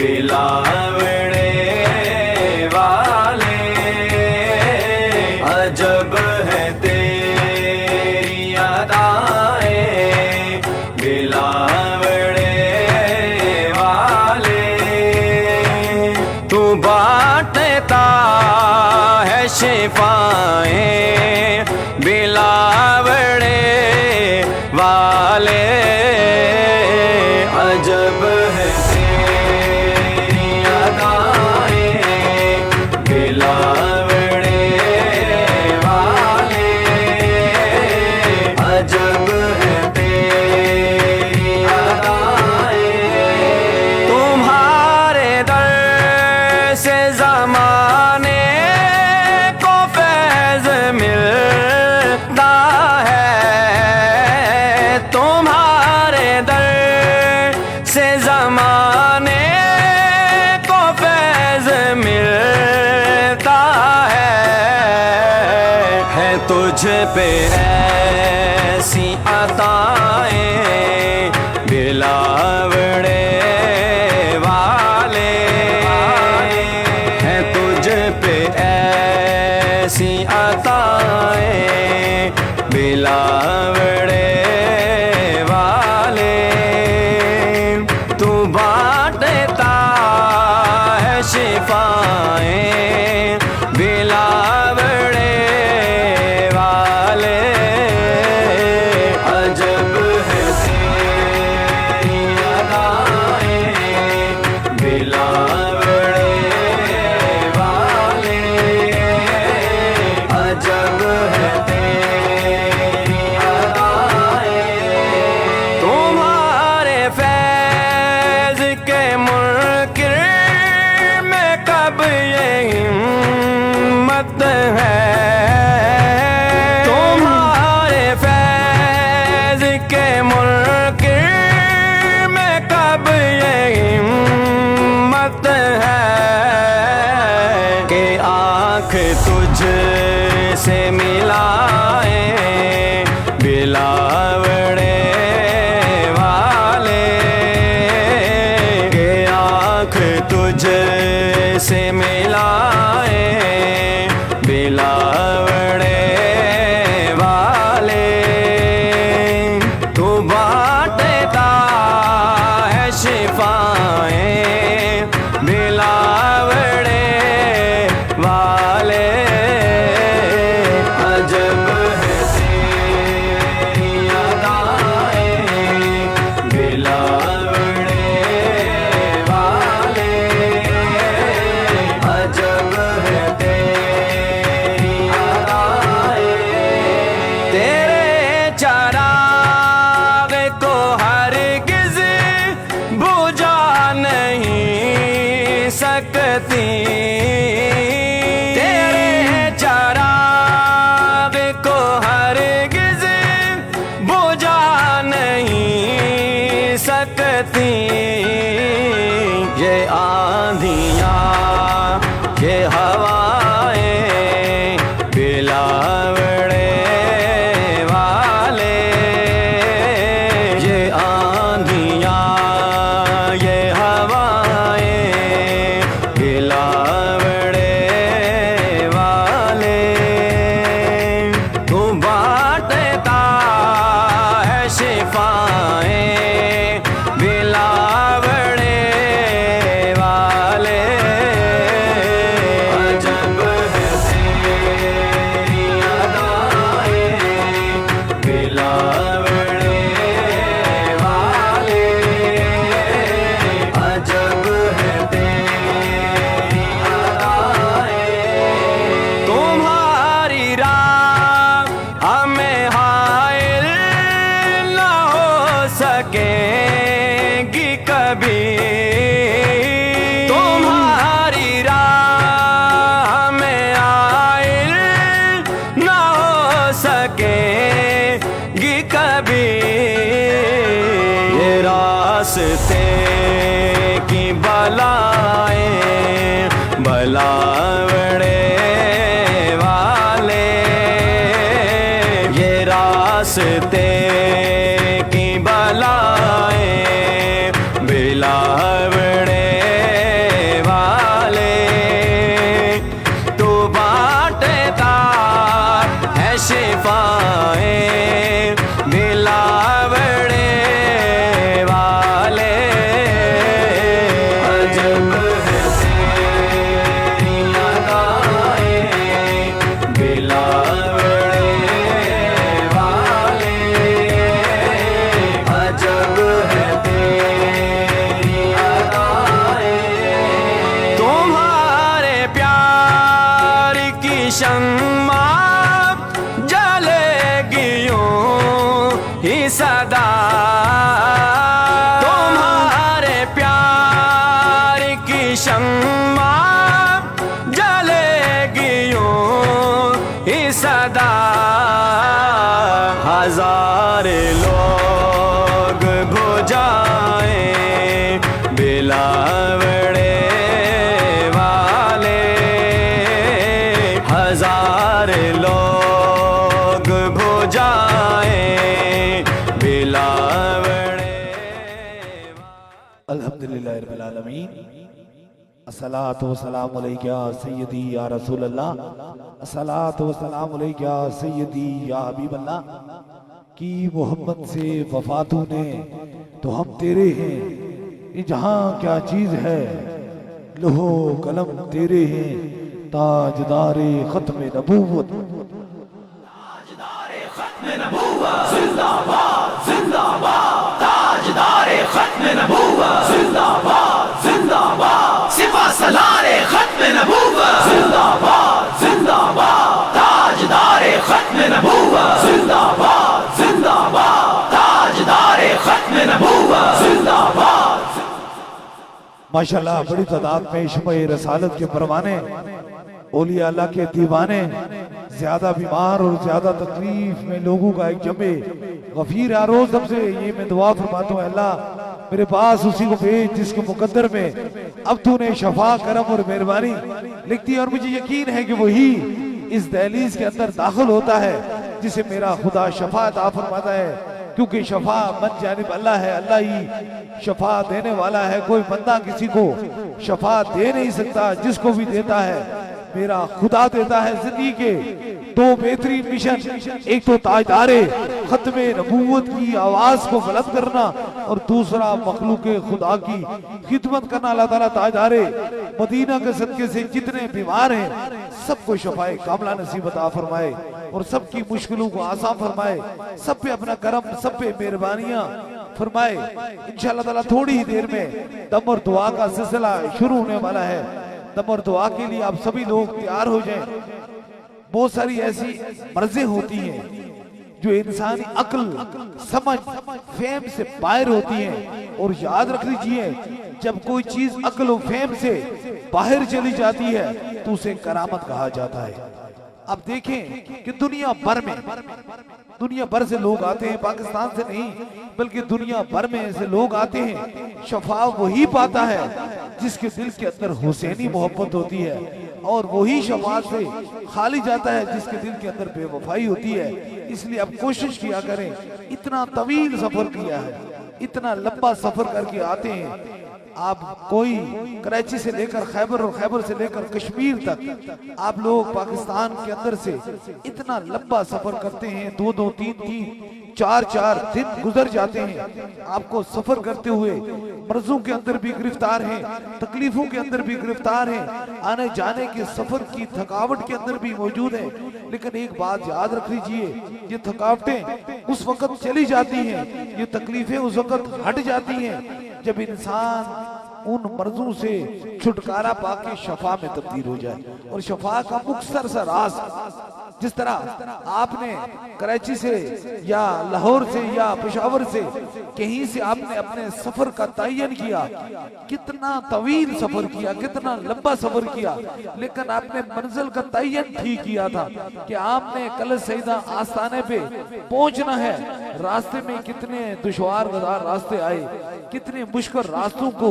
बिलावड़े वाले अजब है तेरी अदाएं बिलावड़े वाले। तू बांटता है शिफाएं बिलावड़े वाले अजब है तेरी अदाएं बिलावड़े वाले अजब है तेरी अदाएं। तुम्हारे दर से ज़माने को फैज़ मिलता है, तुम्हारे दर से ज़माने को फैज़ मिलता है तुझ पे ऐसी अताएं बिलावड़े वाले हैं, तुझ पे ऐसी अताएं बिलावड़े वाले। तू बांटता है शिफाएं बिलावड़े वाले अजब है तेरी अदाएं बिलावड़े वाले अजब है तेरी अदाएं। तुम्हारे फैज़ के मुनकिर में कब ये हिम्मत है, तुम्हारे फैज़ के मुनकिर में कब ये हिम्मत है कि आँख तुझ से मिलाए बिलावड़े वाले के आँख तुझ से मिलाए बिलावड़े वाले। तू बांटता है शिफाएं बिलावड़े वाले अजब है तेरी अदाएं बिलावड़े वाले अजब है तेरी अदाएं। तेरे चराग को हरगिज़ बुझा नहीं सकती, तेरे चराग को हरगिज़ बुझा नहीं सकती। ये आंधियाँ ये हवाएं बिलावड़े वाले ये आंधियाँ ये हवाएं बिलावड़े वाले। तू बांटता है शिफाएं बिलावड़े वाले शम्मा जलेगी यूं ही सदा। हजार लोग बुझाए बिलावड़े वाले, हजार लोग बुझाए बिलावड़े। अल्हम्दुलिल्लाह रब्बिल आलमीन। अस्सलातु वस्सलामु अलैका या सय्यदी या रसूल अल्लाह, अस्सलातु वस्सलामु अलैका या सय्यदी या हबीब अल्लाह। की मोहब्बत से वफा तूने तो हम तेरे हैं, ये जहां क्या चीज है लोहो कलम तेरे हैं। ताजदारे खत्म नबूवत, ताजदारे खत्म नबूवत जिंदाबाद जिंदाबाद, ताजदारे खत्म नबूवत जिंदाबाद जिंदाबाद, सिपा सलारे खत्म नबूवत जिंदाबाद जिंदाबाद, ताजदारे खत्म नबूवत जिंदाबाद जिंदाबाद, ताजदारे खत्म नबूवत जिंदाबाद। माशाल्लाह बड़ी तादाद में शम्ए रसालत के परवाने, औलिया अल्लाह के दीवाने, ज्यादा बीमार और ज्यादा तकलीफ में लोगों का एक जमे गफीर रोज हमसे ये मैं दुआ फरमाता हूँ, अल्लाह मेरे पास उसी को भेज जिसके मुकद्दर में अब तूने शफा करम और मेहरबानी लिखती है। और मुझे यकीन है कि वही इस दहलीज के अंदर दाखिल होता है जिसे मेरा खुदा शफा अता फरमाता है, क्योंकि शफा मन जानिब अल्लाह है, अल्लाह ही शफा देने वाला है। कोई बंदा किसी को शफा दे नहीं सकता, जिसको भी देता है मेरा खुदा देता है। जिंदगी के दो बेहतरीन मिशन, एक तो ताजदारे खत्मे नबूवत की आवाज को बुलंद करना और दूसरा मखलूक खुदा की खिदमत करना। अल्लाह ताला ताजदारे मदीना के सदके से जितने बीमार हैं सबको शफाए कामला नसीब अता फरमाए और सबकी मुश्किलों को आसान फरमाए, सब पे अपना करम, सब पे मेहरबानियां फरमाए। इंशाअल्लाह ताला थोड़ी ही देर में दम और दुआ का सिलसिला शुरू होने वाला है। दम और दुआ के लिए आप सभी लोग तैयार हो जाएं। बहुत सारी ऐसी मर्जें होती हैं जो इंसानी अक्ल, समझ, फेम से बाहर होती हैं, और याद रख लीजिए जब कोई चीज अक्ल और फेम से बाहर चली जाती है तो उसे करामत कहा जाता है। अब देखें कि दुनिया भर से लोग आते हैं, पाकिस्तान से नहीं बल्कि दुनिया भर में से लोग आते हैं। शफा वही पाता है जिसके दिल के अंदर हुसैनी मोहब्बत होती है, और वही शफा से खाली जाता है जिसके दिल के अंदर बेवफाई होती है। इसलिए अब कोशिश किया करें, इतना तवील सफर किया है, इतना लंबा सफर करके आते हैं आप। कोई कराची से लेकर खैबर और खैबर से लेकर कश्मीर तक आप लोग पाकिस्तान के अंदर से इतना लंबा सफर करते हैं, 2-2, 3-3, 4-4 दिन गुजर जाते हैं आपको सफर करते हुए। मर्जों के अंदर भी गिरफ्तार हैं, तकलीफों के अंदर भी गिरफ्तार हैं, आने जाने के सफर की थकावट के अंदर भी मौजूद है। लेकिन एक बात याद रख लीजिए, ये थकावटें उस वक्त चली जाती हैं, ये तकलीफें उस वक्त हट जाती हैं जब इंसान उन मर्जों से छुटकारा पाके शफा में तब्दील हो जाए। और शफा का मुख्तसर सा राज, जिस तरह आपने कराची से या लाहौर से या पेशावर से कहीं से आपने अपने सफर का तयन किया, कितना तवील सफर किया, कितना लंबा सफर किया, लेकिन आपने मंजिल का तयन ठीक किया था कि आपने कल सईदा आस्थाने पे पहुंचना है। रास्ते में कितने दुश्वार गदार रास्ते आए, कितने मुश्किल रास्तों को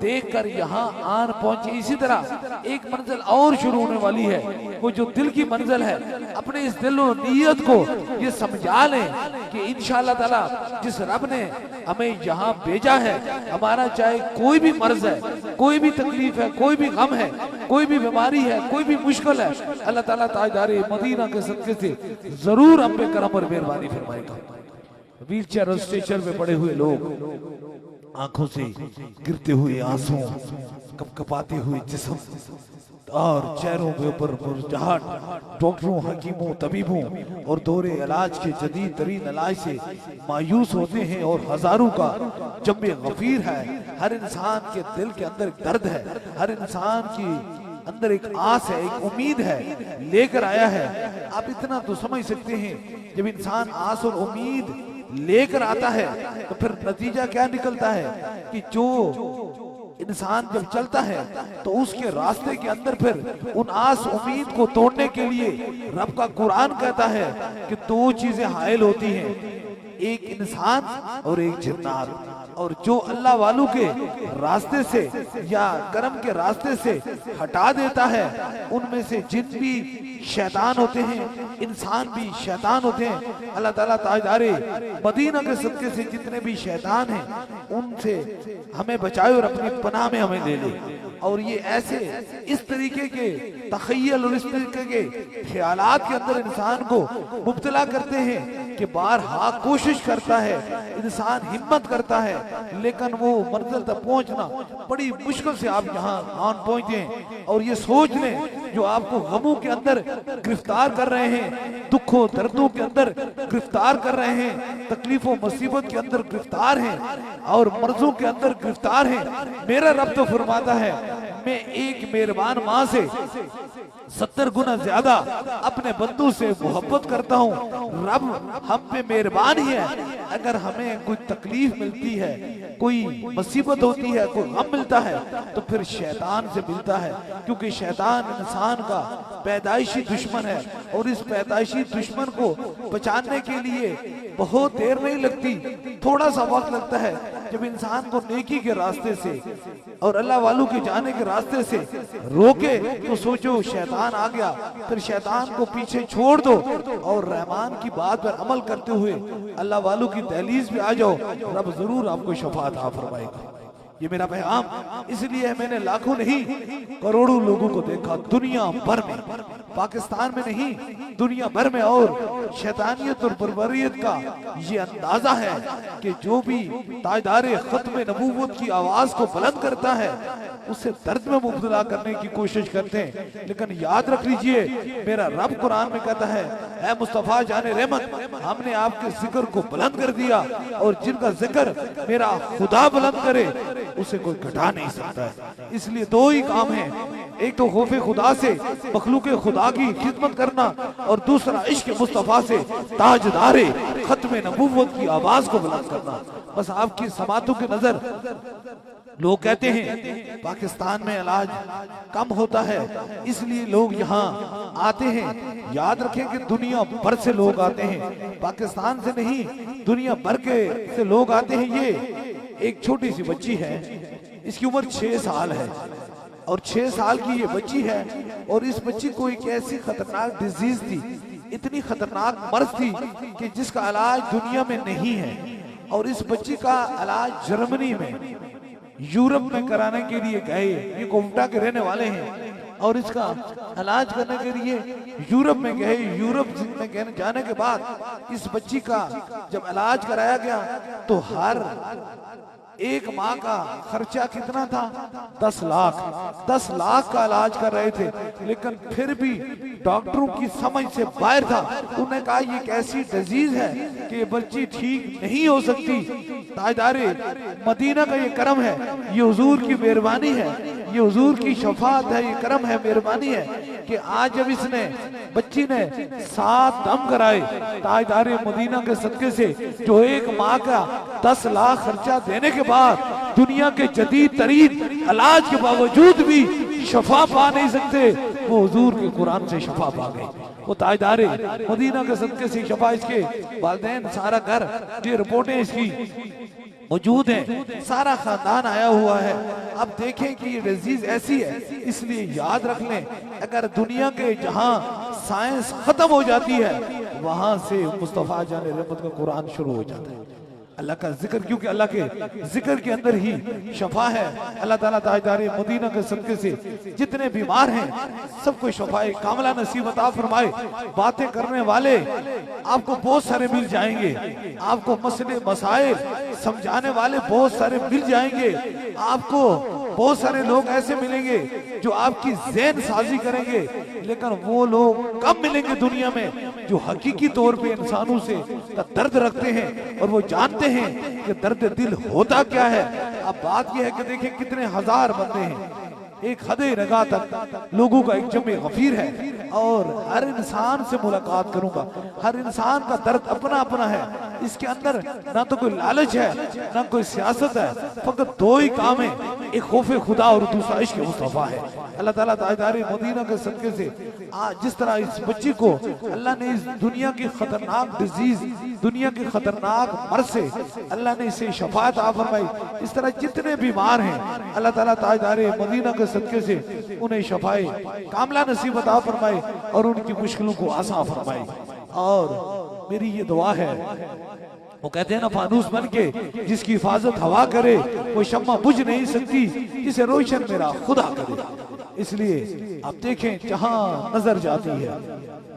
देखकर यहाँ आन पहुंचे। इसी तरह एक मंजिल और शुरू होने वाली है, वो जो दिल की मंजिल है। अपने इस दिल और नीयत को ये समझा लें कि इंशाअल्लाह ताला जिस रब ने हमें यहाँ भेजा है, हमारा चाहे कोई भी मर्ज है, कोई भी तकलीफ है, कोई भी गम है, कोई भी बीमारी है, कोई भी मुश्किल है, अल्लाह ताला ताजदारे मदीना के सदके से जरूर हम पे करम और मेहरबानी फरमाएगा। व्हील चेयर और स्ट्रेचर पे पड़े हुए लोग, आंखों से गिरते हुए आंसू, कपकपाते हुए जिस्म और चेहरों के ऊपर मुरझाहट, डॉक्टरों, हकीमों, तबीबों और दौरे इलाज के जदीद तरीन इलाज से मायूस होते हैं। और हजारों का जम्मे गफीर है, हर इंसान के दिल के अंदर दर्द है, हर इंसान की अंदर एक आस है, एक उम्मीद है, लेकर आया है। आप इतना तो समझ सकते हैं, जब इंसान आस और उम्मीद लेकर आता है तो फिर नतीजा क्या निकलता है कि जो इंसान जब चलता है तो उसके रास्ते के अंदर फिर उन आस उम्मीद को तोड़ने के लिए रब का कुरान कहता है कि दो चीजें हायल होती हैं, एक इंसान और एक जिन्नात। और जो अल्लाह वालों के रास्ते से या कर्म के रास्ते से हटा देता है, उनमें से जिन भी शैतान होते हैं, इंसान भी शैतान होते हैं। अल्लाह ताला ताजदारे मदीना के सदके से जितने भी शैतान हैं उनसे हमें बचाए और अपनी पनाह में हमें ले ले। और ये ऐसे इस तरीके के तखय्युल और इस तरीके के ख्यालात के अंदर इंसान को मुब्तला करते हैं कि बारहा कोशिश करता है, इंसान हिम्मत करता है, लेकिन वो मंजिल तक पहुंचना बड़ी मुश्किल से आप यहाँ आन पहुंचते हैं। और ये सोच लें जो आपको गमों के अंदर गिरफ्तार कर रहे हैं, दुखों दर्दों के अंदर गिरफ्तार कर रहे हैं, तकलीफों मुसीबत के अंदर गिरफ्तार हैं और मर्जों के अंदर गिरफ्तार हैं। मेरा रब तो फरमाता है मैं एक मेहरबान माँ से 70 गुना ज्यादा अपने बंदू से मोहब्बत करता हूँ। रब हम पे मेहरबान ही है। अगर हमें कोई तकलीफ मिलती है, कोई मुसीबत होती है, कोई गम मिलता है, तो फिर शैतान से मिलता है, क्योंकि शैतान इंसान का पैदाइशी दुश्मन है। और इस पैदाइशी दुश्मन को बचाने के लिए बहुत देर नहीं लगती, थोड़ा सा वक्त लगता है। जब इंसान को नेकी के रास्ते से और अल्लाह वालों के जाने के रास्ते से रोके तो सोचो शैतान आ गया, फिर शैतान को पीछे छोड़ दो और रहमान की बात पर अमल करते हुए अल्लाह वालों की दहलीज पे आ जाओ। रब जरूर आपको शफाअत अता फरमाएगा। ये मेरा पैगाम इसलिए मैंने लाखों नहीं करोड़ों लोगों को देखा दुनिया भर में, पाकिस्तान में नहीं दुनिया भर में। और शैतानियत और बर्बरियत का ये अंदाजा है कि जो भी ताजदारे खत्म नबूवत की आवाज को बुलंद करता है उसे दर्द में मुब्तला करने की कोशिश करते हैं। लेकिन याद रख लीजिए मेरा रब कुरान में कहता है, ऐ मुस्तफा जाने रहमत, हमने आपके जिक्र को बुलंद कर दिया और जिनका जिक्र मेरा खुदा बुलंद करे उसे कोई घटा नहीं सकता है। इसलिए दो ही काम है, एक तो खौफे खुदा से मखलूक खुदा की खिदमत करना और दूसरा इश्क मुस्तफा से ताजदारे खत्म नबूवत की आवाज को बुलंद करना। बस आपकी समातों की नजर, लोग कहते हैं पाकिस्तान में इलाज कम होता है इसलिए लोग यहाँ आते हैं। याद रखें कि दुनिया भर से लोग आते हैं, पाकिस्तान से नहीं दुनिया भर के से लोग आते हैं। ये एक छोटी सी बच्ची है, इसकी उम्र 6 साल है और 6 साल की ये बच्ची है और इस बच्ची को एक ऐसी खतरनाक डिजीज थी, इतनी खतरनाक मर्ज थी कि जिसका इलाज दुनिया में नहीं है। और इस बच्ची का इलाज जर्मनी में, यूरोप में कराने के लिए गए। ये कोमटा के रहने वाले हैं और इसका इलाज करने के लिए यूरोप में गए। यूरोप में जाने के बाद इस बच्ची का जब इलाज कराया गया तो हर एक माँ का खर्चा कितना था? 10 लाख। 10 लाख का इलाज कर रहे थे, लेकिन फिर भी डॉक्टरों की समझ से बाहर था। उन्होंने कहा ये एक ऐसी डिजीज है कि ये बच्ची ठीक नहीं हो सकती। ताजदारे मदीना का ये करम है, ये हुजूर की मेहरबानी है, ये हुजूर की शफाअत है, ये करम है, मेहरबानी है कि आज जब इसने बच्ची ने 7 दम कराए ताजदारे मदीना के सदके से, जो एक माँ का 10 लाख खर्चा देने के बाद दुनिया के जदीद तरीन इलाज के बावजूद भी शफा पा नहीं सकते, वो हुजूर के कुरान से शफा पा गए। वो ताजदारे मदीना के सदके से शफा, इसके वालिदैन सारा घर, ये रिपोर्टें इसकी मौजूद हैं, सारा खानदान आया हुआ है। अब देखें कि ये डिजीज ऐसी है, इसलिए याद रख लें अगर दुनिया के जहां साइंस खत्म हो जाती है वहां से मुस्तफा जाने रहमत का कुरान शुरू हो जाता है। अल्लाह का जिक्र, क्योंकि अल्लाह के जिक्र के अंदर ही शफा है। अल्लाह ताला ताजदारे मदीना के सदके से जितने बीमार हैं सबको शफाए कामला नसीब अता फरमाए। बातें करने वाले आपको बहुत सारे मिल जाएंगे, आपको मसले मसाइल समझाने वाले बहुत सारे मिल जाएंगे, आपको बहुत सारे लोग ऐसे मिलेंगे जो आपकी ज़हन साजी करेंगे, लेकिन वो लोग कम मिलेंगे दुनिया में जो हकीकी तौर पे इंसानों से दर्द रखते हैं और वो जानते हैं कि दर्द दिल होता क्या है। अब बात यह है कि देखें कितने हजार बंदे हैं, एक हदे नगाह तक लोगों का एक जमे गफीर है और हर इंसान से मुलाकात करूंगा। हर इंसान का दर्द अपना अपना है। इसके अंदर ना तो कोई लालच है ना कोई सियासत है, फकत दो ही काम है, एक खौफ खुदा और दूसरा इश्क मुस्तफा है। अल्लाह ताला ताजदार मदीना के सदके से आज जिस तरह इस बच्ची को अल्लाह ने इस दुनिया की खतरनाक डिजीज, दुनिया की खतरनाक मर्ज से अल्लाह ने इसे शफात आ फरमाई, इस तरह जितने बीमार हैं अल्लाह ताला ताजदार मदीना के सदके से उन्हें शफाए कामला नसीब अता फरमाए और उनकी मुश्किलों को आसान फरमाए। और मेरी ये दुआ है, वो कहते हैं ना फानूस बन के जिसकी हिफाजत हवा करे वो शम्मा बुझ नहीं सकती, जिसे रोशन मेरा खुदा करे। इसलिए आप देखें जहां नजर जाती है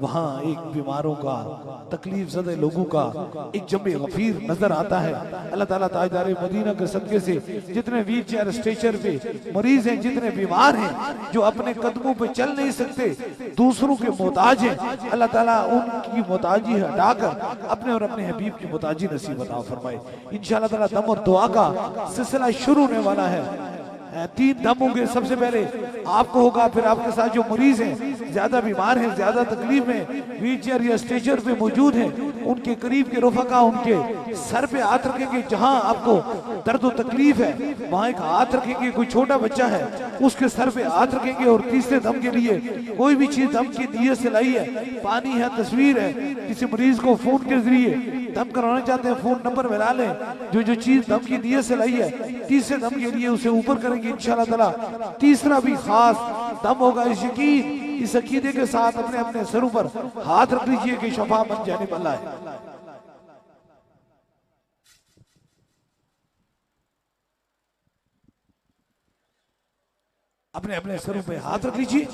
वहां एक बीमारों का, तकलीफ ज़दे लोगों का एक जमे गफीर नजर आता है। अल्लाह ताला ताजदार मदीना के सदके से जितने व्हील चेयर स्ट्रेचर पे मरीज हैं, जितने बीमार हैं, जो अपने कदमों पे चल नहीं सकते, दूसरों के मोहताज हैं, अल्लाह ताला उनकी मोहताजी हटाकर अपने और अपने हबीब की मोहताजी नसीब अता फरमाए। इंशाअल्लाह ताला दम और दुआ का सिलसिला शुरू होने वाला है। 3 दम होंगे, सबसे पहले आपको होगा, फिर आपके साथ जो मरीज हैं, ज्यादा बीमार हैं, ज्यादा तकलीफ में व्हील चेयर या स्ट्रेचर पे मौजूद हैं, उनके करीब के रफ़का उनके सर पे हाथ रखेंगे। जहां आपको दर्द और तकलीफ है वहां एक हाथ रखेंगे, कोई छोटा बच्चा है उसके सर पे हाथ रखेंगे। और तीसरे दम के लिए कोई भी चीज दम की नीयत से लाई है, पानी है, तस्वीर है, किसी मरीज को फोन के जरिए दम करवाना चाहते हैं, फोन नंबर मिला लें, जो चीज दम की नीयत से लाई है, तीसरे दम के लिए उसे ऊपर करेंगे इंशाअल्लाह ताला। तीसरा भी खास दम होगा, इस यकीन, इस अकीदे के साथ अपने अपने सरों पर हाथ रख लीजिए कि शफा बन जाने वाला है। अपने अपने सरों पे हाथ रख लीजिए।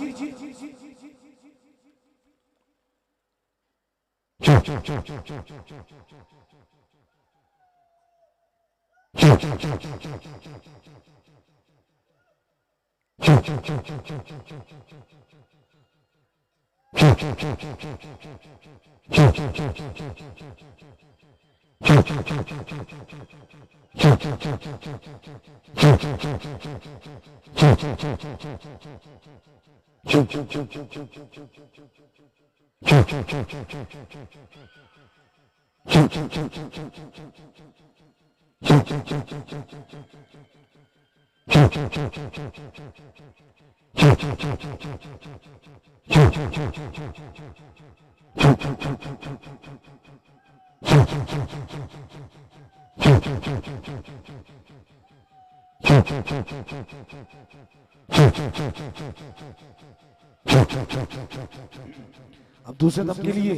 अब दूसरे दम के लिए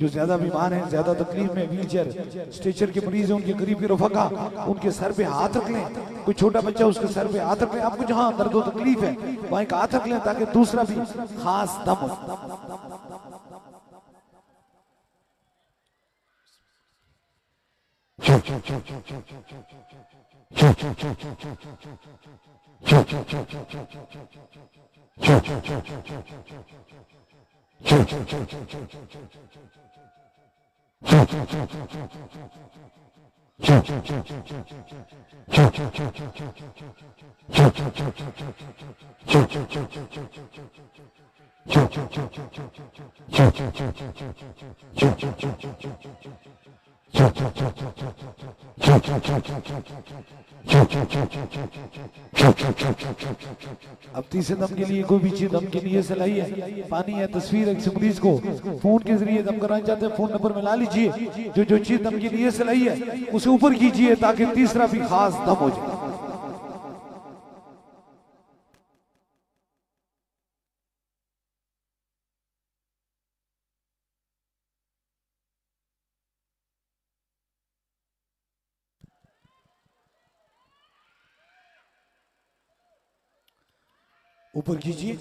जो ज्यादा बीमार हैं, ज्यादा तकलीफ में, व्हीलचेयर स्ट्रेचर के मरीज हैं, उनके करीब के रफ़का उनके सर पे हाथ रख लें। कोई छोटा बच्चा उसके सर पे हाथ रख लें। आपको जहां दर्द और तकलीफ है वहां एक हाथ रख लें ताकि दूसरा भी खास दम हो। अब तीसरे दम के लिए कोई भी चीज दम के लिए से लाई है, पानी है, तस्वीर है, किसी मरीज को फोन के जरिए दम कराना चाहते हैं, फोन नंबर मिला लीजिए। जो चीज दम के लिए से लाई है उसे ऊपर कीजिए ताकि तीसरा भी खास दम हो जाए। ऊपर कीजिए।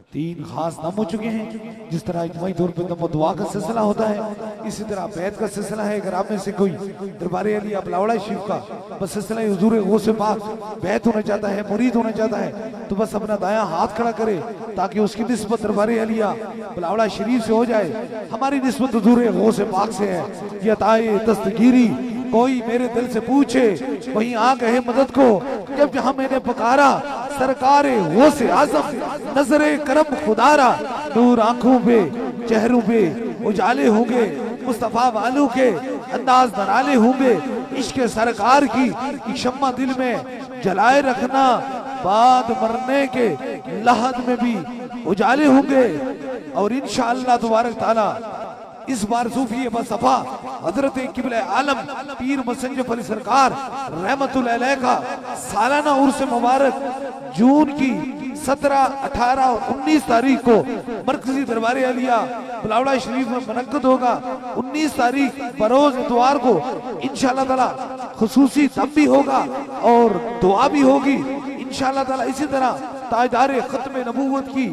तीन खास दम हो चुके हैं। जिस तरह इज्तिमाई तौर पर दम दुआ का सिलसिला होता है, इसी तरह बैत का सिलसिला है। अगर आप में से कोई दरबार अली बलावड़ा शरीफ का बस सिलसिला हुजूर गौसे पाक बैत होना चाहता है, मुरीद होना चाहता है, तो बस अपना दायां हाथ खड़ा करे ताकि उसकी निस्बत दरबार अलिया बलावड़ा शरीफ से हो जाए। हमारी निस्बत हुजूर गौसे पाक से है। यह ताए दस्तगीरी कोई मेरे दिल से पूछे वहीं आ गए मदद को। जब जहां मैंने पुकारा सरकारे वो से आजम नजरे करम खुदारा। नूर आंखों पे चेहरों पे उजाले होंगे, मुस्तफा वालों के अंदाज नराले होंगे। इश्क सरकार की शम्मा दिल में जलाए रखना, बाद मरने के लहद में भी उजाले होंगे। और इंशाअल्लाह तबारक ताला इस बार सूफी बसफा हजरत किबले आलम पीर मुसंजफ अली सरकार रहमतुल्लाह अलैह का सालाना उर्स मुबारक जून की 17, 18 और 19 तारीख को मरकजी दरबार अलिया बलावड़ा शरीफ में मुनक्कद होगा। 19 तारीख बरोज इतवार को इंशाअल्लाह ताला खुसूसी दम भी होगा और दुआ भी होगी इंशाअल्लाह ताला। इसी तरह ताजदार खत्म नबूवत की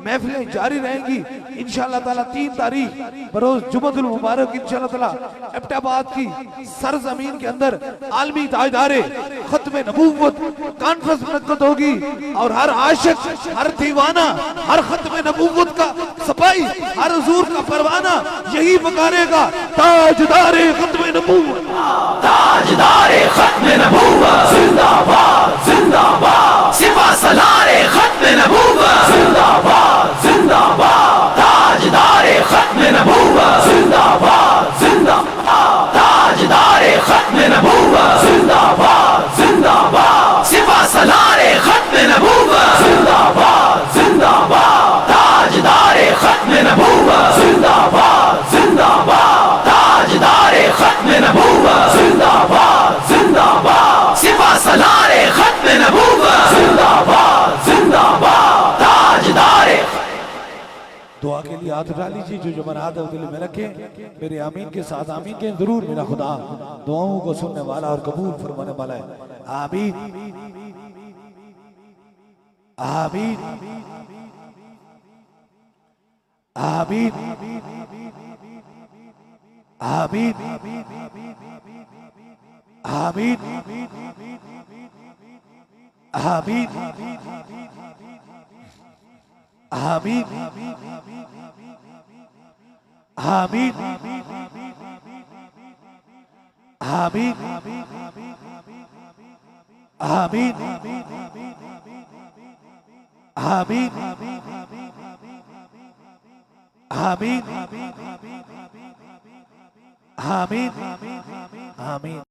महफिलें जारी रहेंगी इंशाअल्लाह ताला। 3 तारीख बरोज जुमअतुल मुबारक इंशाअल्लाह ताला एबटाबाद की सरजमीन के अंदर आलमी ताजदारे खत्म नबूवत कॉन्फ्रेंस मुनक्कद होगी और हर आशिक, हर दीवाना, हर खत्म नबूवत का सपाई, हर हुजूर का परवाना यही पुकारेगा ताजदारे खत्म नबूवत, ताजदारे खत्म नबूवत जिंदाबाद जिंदाबाद। सिपा सलारे खत्म नबूवत जिंदाबाद जिंदाबाद। ताजदारे खत्म नबूवत जिंदाबाद जिंदाबाद। ताजदारे खत्म नबूवत जिंदाबाद जिंदाबाद। सिपा सलारे खत्म नबूवत जिंदाबाद जिंदाबाद। ताजदारे खत्म नबूवत जिंदाबाद जिंदाबाद। ताजदारे खत्म नबूवत जिंदाबाद जिंदाबाद। सिपा सलारे खत्म नबूवत जिंदाबाद जिंदाबाद। ताजदारे दुआ के लिए हाथ उठा लीजिए। जो जमरात है दिल में रखे मेरे आमीन के साथ आमीन के जरूर। मेरा खुदा दुआओं को सुनने वाला और कबूल फरमाने वाला है। आमीन आमीन आमीन आमीन आमीन आमीन आमीन आमीन आमीन आमीन आमीन आमीन आमीन आमीन।